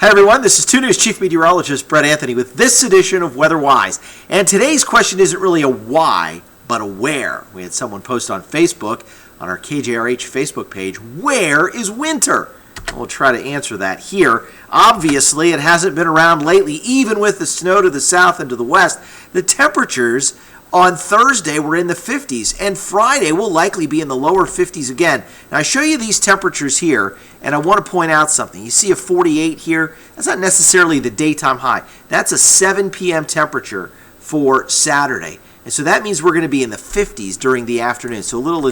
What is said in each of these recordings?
Hi everyone, this is 2 News Chief Meteorologist Brett Anthony with this edition of Weather Wise. And today's question isn't really a why, but a where. We had someone post on Facebook, on our KJRH Facebook page, where is winter? We'll try to answer that here. Obviously, it hasn't been around lately, even with the snow to the south and to the west. The temperatures on Thursday were in the 50s, and Friday will likely be in the lower 50s again. Now, I show you these temperatures here, and I want to point out something. You see a 48 here? That's not necessarily the daytime high. That's a 7 p.m. temperature for Saturday. And so that means we're going to be in the 50s during the afternoon. So a little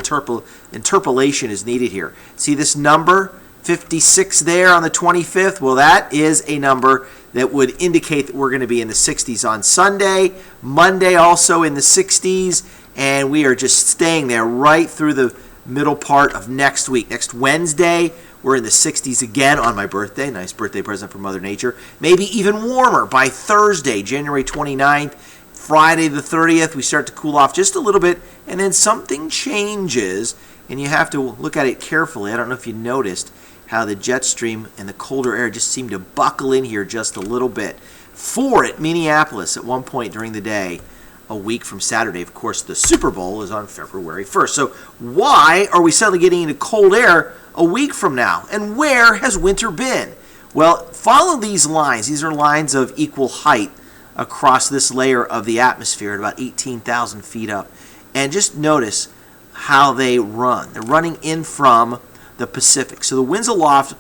interpolation is needed here. See this number, 56 there on the 25th? Well, that is a number that would indicate that we're going to be in the 60s on Sunday. Monday also in the 60s. And we are just staying there right through the middle part of next week. Next Wednesday, we're in the 60s again on my birthday. Nice birthday present from Mother Nature. Maybe even warmer by Thursday, January 29th. Friday the 30th, we start to cool off just a little bit, and then something changes, and you have to look at it carefully. I don't know if you noticed how the jet stream and the colder air just seem to buckle in here just a little bit. 4 at Minneapolis at one point during the day, a week from Saturday. Of course, the Super Bowl is on February 1st. So why are we suddenly getting into cold air a week from now? And where has winter been? Well, follow these lines. These are lines of equal height across this layer of the atmosphere at about 18,000 feet up. And just notice how they run. They're running in from the Pacific. So the winds aloft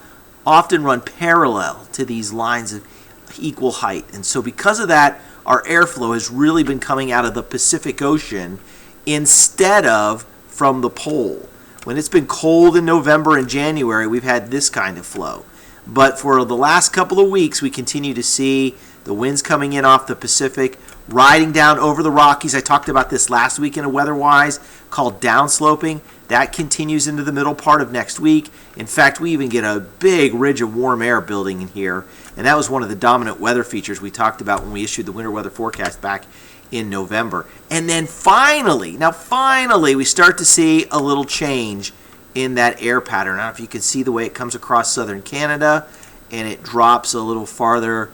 often run parallel to these lines of equal height. And so because of that, our airflow has really been coming out of the Pacific Ocean instead of from the pole. When it's been cold in November and January, we've had this kind of flow. But for the last couple of weeks, we continue to see the winds coming in off the Pacific, riding down over the Rockies. I talked about this last week in a weather-wise called downsloping. That continues into the middle part of next week. In fact, we even get a big ridge of warm air building in here, and that was one of the dominant weather features we talked about when we issued the winter weather forecast back in November. And then finally, we start to see a little change in that air pattern. I don't know if you can see the way it comes across southern Canada, and it drops a little farther,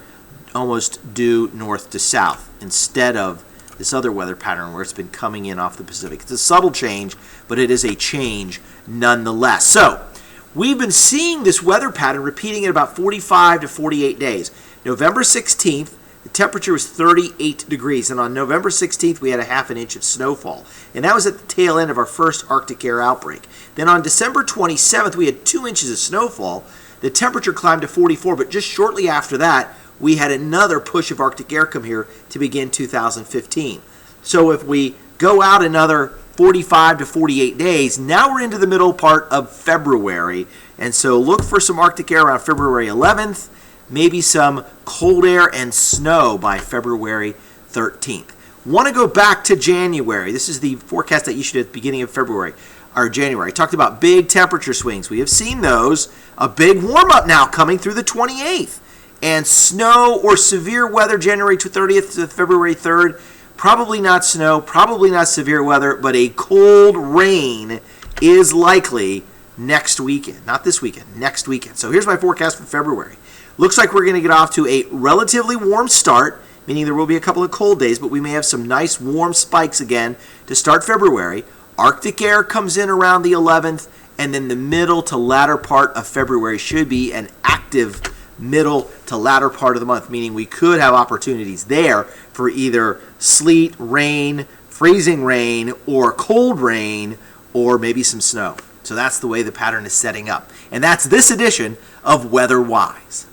almost due north to south instead of this other weather pattern where it's been coming in off the Pacific. It's a subtle change, but it is a change nonetheless. So we've been seeing this weather pattern repeating in about 45 to 48 days. November 16th, the temperature was 38 degrees, and on November 16th, we had a half an inch of snowfall. And that was at the tail end of our first Arctic air outbreak. Then on December 27th, we had 2 inches of snowfall. The temperature climbed to 44, but just shortly after that, we had another push of Arctic air come here to begin 2015. So if we go out another 45 to 48 days, now we're into the middle part of February. And so look for some Arctic air around February 11th, maybe some cold air and snow by February 13th. Want to go back to January. This is the forecast I issued at the beginning of February, or January. I talked about big temperature swings. We have seen those. A big warm-up now coming through the 28th. And snow or severe weather January 30th to February 3rd. Probably not snow, probably not severe weather, but a cold rain is likely next weekend. Not this weekend, next weekend. So here's my forecast for February. Looks like we're going to get off to a relatively warm start, meaning there will be a couple of cold days, but we may have some nice warm spikes again to start February. Arctic air comes in around the 11th, and then the middle to latter part of February should be an active middle to latter part of the month, meaning we could have opportunities there for either sleet, rain, freezing rain, or cold rain, or maybe some snow. So that's the way the pattern is setting up. And that's this edition of Weather Wise.